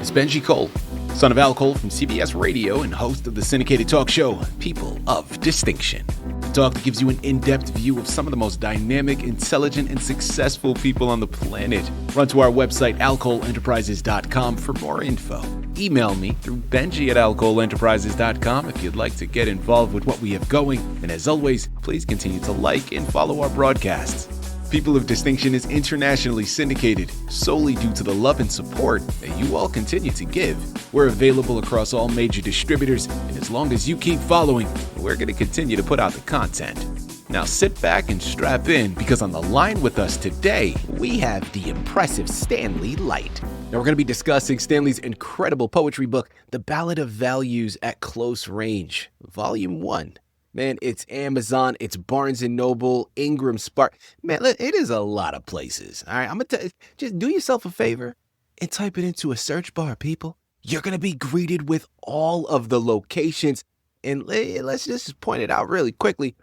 is Benji Cole, son of Al Cole from CBS Radio and host of the syndicated talk show, People of Distinction. A talk that gives you an in-depth view of some of the most dynamic, intelligent, and successful people on the planet. Run to our website, alcoleenterprises.com for more info. Email me through benji@alcoleenterprises.com if you'd like to get involved with what we have going. And as always, please continue to like and follow our broadcasts. People of Distinction is internationally syndicated solely due to the love and support that you all continue to give. We're available across all major distributors, and as long as you keep following, we're going to continue to put out the content. Now sit back and strap in, because on the line with us today, we have the impressive Stanley Lyte. Now we're going to be discussing Stanley's incredible poetry book, The Ballad of Values at Close Range, Volume 1. Man, it's Amazon, it's Barnes & Noble, Ingram Spark. Man, it is a lot of places. All right, I'm going to tell you, just do yourself a favor and type it into a search bar, people. You're going to be greeted with all of the locations. And let's just point it out really quickly.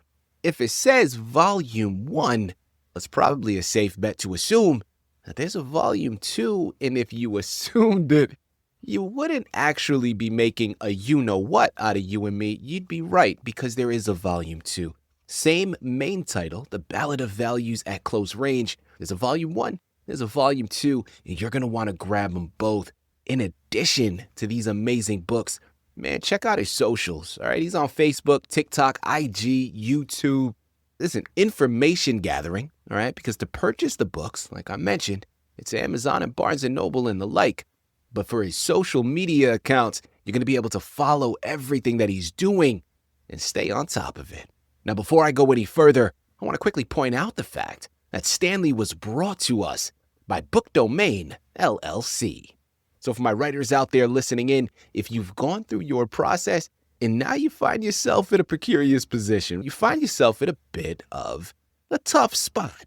If it says Volume 1, it's probably a safe bet to assume that there's a Volume 2. And if you assumed it, you wouldn't actually be making a you-know-what out of you and me. You'd be right, because there is a Volume 2. Same main title, The Ballad of Values at Close Range. There's a Volume 1, there's a Volume 2, and you're going to want to grab them both. In addition to these amazing books, man, check out his socials. All right, he's on Facebook, TikTok, IG, YouTube. This is an information gathering, all right, because to purchase the books, like I mentioned, it's Amazon and Barnes & Noble and the like. But for his social media accounts, you're going to be able to follow everything that he's doing and stay on top of it. Now, before I go any further, I want to quickly point out the fact that Stanley was brought to us by Book Domain, LLC. So for my writers out there listening in, if you've gone through your process and now you find yourself in a precarious position, you find yourself in a bit of a tough spot.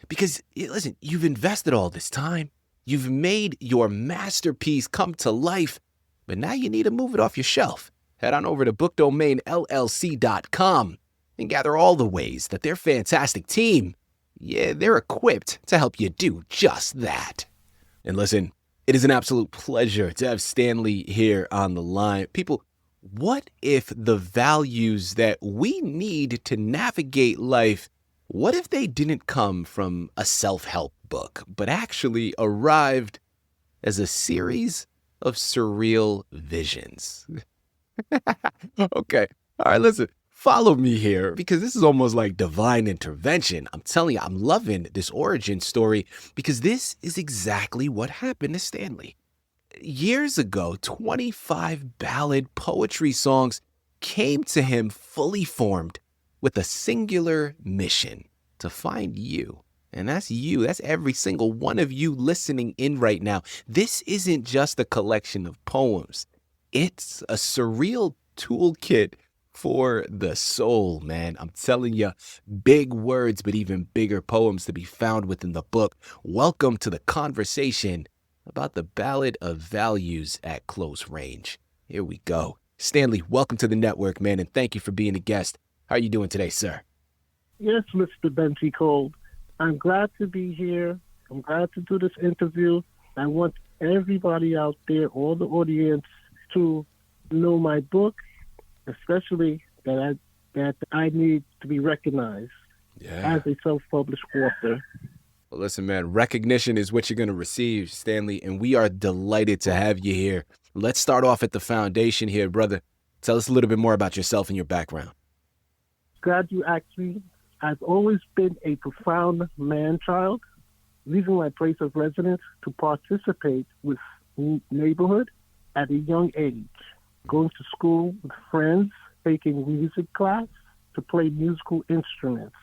Because, listen, you've invested all this time. You've made your masterpiece come to life, but now you need to move it off your shelf. Head on over to bookdomainllc.com and gather all the ways that their fantastic team, they're equipped to help you do just that. And listen, it is an absolute pleasure to have Stanley here on the line. People, what if the values that we need to navigate life, what if they didn't come from a self-help book, but actually arrived as a series of surreal visions? Okay. All right, listen, follow me here, because this is almost like divine intervention. I'm telling you, I'm loving this origin story, because this is exactly what happened to Stanley. Years ago, 25 ballad poetry songs came to him fully formed with a singular mission: to find you. And that's you. That's every single one of you listening in right now. This isn't just a collection of poems. It's a surreal toolkit for the soul, man. I'm telling you, big words, but even bigger poems to be found within the book. Welcome to the conversation about the Ballad of Values at Close Range. Here we go. Stanley, welcome to the network, man, and thank you for being a guest. How are you doing today, sir? Yes, Mr. Benji Cole. I'm glad to be here. I'm glad to do this interview. I want everybody out there, all the audience, to know my book, especially that I need to be recognized as a self-published author. Well, listen, man, recognition is what you're going to receive, Stanley, and we are delighted to have you here. Let's start off at the foundation here, brother. Tell us a little bit more about yourself and your background. Glad you asked me. I've always been a profound man-child, leaving my place of residence to participate with neighborhood at a young age, going to school with friends, taking music class to play musical instruments.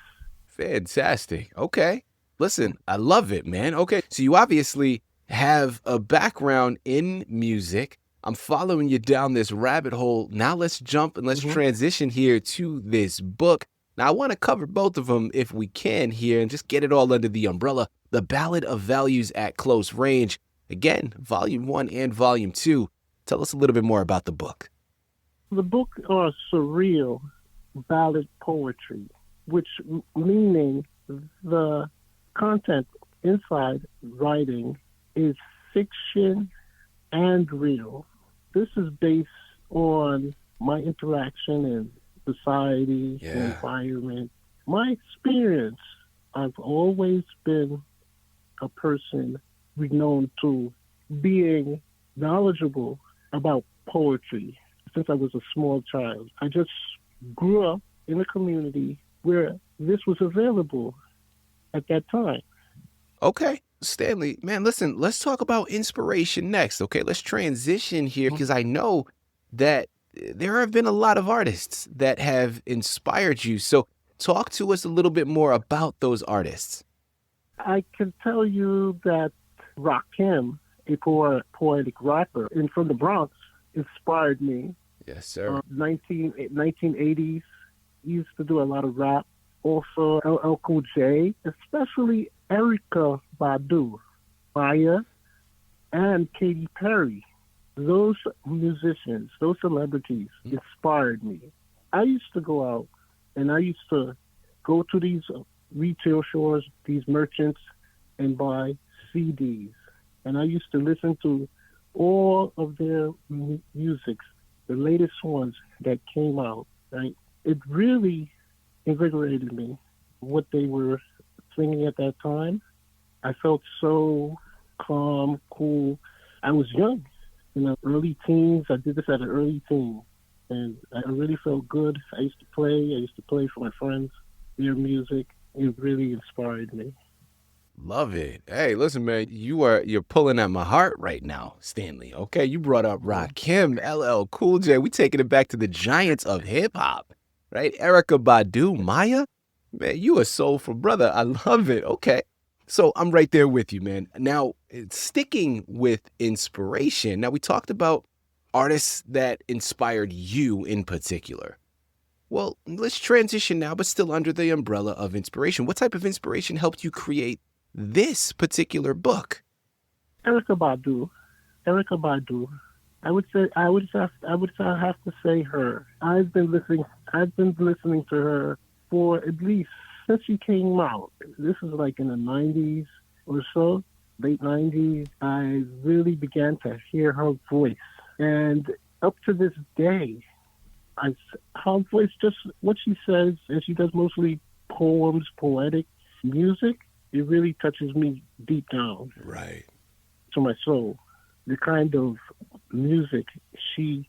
Fantastic. Okay. Listen, I love it, man. Okay. So you obviously have a background in music. I'm following you down this rabbit hole. Now let's jump and let's transition here to this book. Now, I want to cover both of them if we can here and just get it all under the umbrella. The Ballad of Values at Close Range. Again, Volume 1 and Volume 2. Tell us a little bit more about the book. The book are surreal ballad poetry, which meaning the content inside writing is fiction and real. This is based on my interaction in society, environment, my experience. I've always been a person renowned to being knowledgeable about poetry since I was a small child. I just grew up in a community where this was available at that time. Okay. Stanley, man, listen, let's talk about inspiration next. Okay. Let's transition here because I know that there have been a lot of artists that have inspired you. So talk to us a little bit more about those artists. I can tell you that Rakim, a poetic rapper from the Bronx, inspired me. Yes, sir. 1980s, he used to do a lot of rap. Also, LL Cool J, especially Erykah Badu, Maya, and Katy Perry. Those musicians, those celebrities inspired me. I used to go out and I used to go to these retail stores, these merchants, and buy CDs. And I used to listen to all of their music, the latest ones that came out. Right? It really invigorated me, what they were singing at that time. I felt so calm, cool. I was young, early teens. I did this at an early teen, and I really felt good. I used to play for my friends, their music. It really inspired me. Love it. Hey, listen, man, you're pulling at my heart right now, Stanley. Okay, you brought up Rakim, LL Cool J. We taking it back to the giants of hip hop, right? Erykah Badu, Maya. Man, you a soulful brother. I love it. Okay, so I'm right there with you, man. Now, sticking with inspiration. Now, we talked about artists that inspired you in particular. Well, let's transition now, but still under the umbrella of inspiration. What type of inspiration helped you create this particular book? Erykah Badu. I would have to say her. I've been listening to her for at least since she came out. This is like in the 90s or so, late 90s. I really began to hear her voice, and up to this day, her voice, just what she says, and she does mostly poems, poetic music. It really touches me deep down, right, to my soul. The kind of music she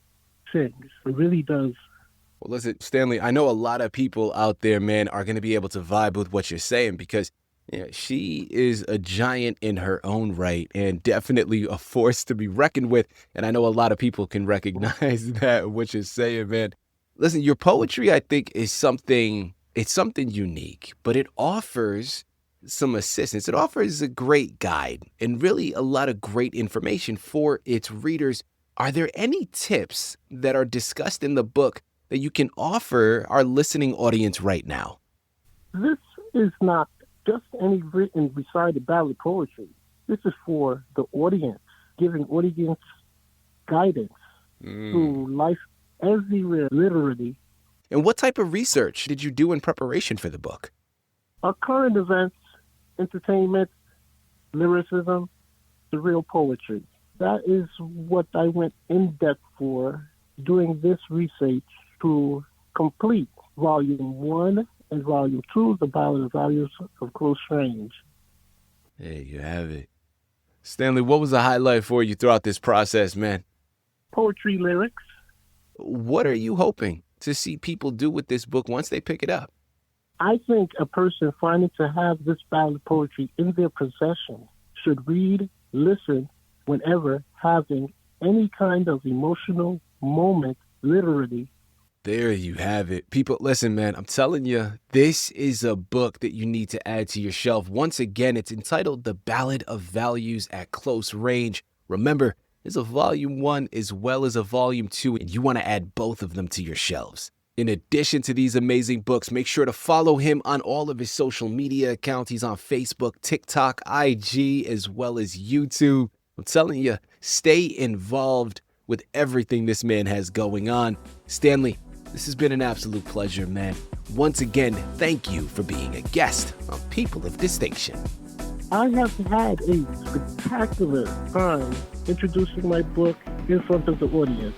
sings, it really does. Well, listen, Stanley, I know a lot of people out there, man, are going to be able to vibe with what you're saying because she is a giant in her own right and definitely a force to be reckoned with. And I know a lot of people can recognize that, what you're saying, man. Listen, your poetry, I think, is something unique, but it offers some assistance. It offers a great guide and really a lot of great information for its readers. Are there any tips that are discussed in the book that you can offer our listening audience right now? This is not just any written recited ballad poetry. This is for the audience, giving audience guidance through life everywhere, literally. And what type of research did you do in preparation for the book? Current events, entertainment, lyricism, surreal poetry. That is what I went in depth for doing this research to complete Volume 1 and Volume 2, The Ballad of Values of Close Range. There you have it. Stanley, what was the highlight for you throughout this process, man? Poetry lyrics. What are you hoping to see people do with this book once they pick it up? I think a person finding to have this ballad poetry in their possession should read, listen, whenever having any kind of emotional moment, literally. There you have it. People, listen, man, I'm telling you, this is a book that you need to add to your shelf. Once again, it's entitled The Ballad of Values at Close Range. Remember, there's a Volume 1 as well as a Volume 2, and you want to add both of them to your shelves. In addition to these amazing books, make sure to follow him on all of his social media accounts. He's on Facebook, TikTok, IG, as well as YouTube. I'm telling you, stay involved with everything this man has going on. Stanley, this has been an absolute pleasure, man. Once again, thank you for being a guest on People of Distinction. I have had a spectacular time introducing my book in front of the audience.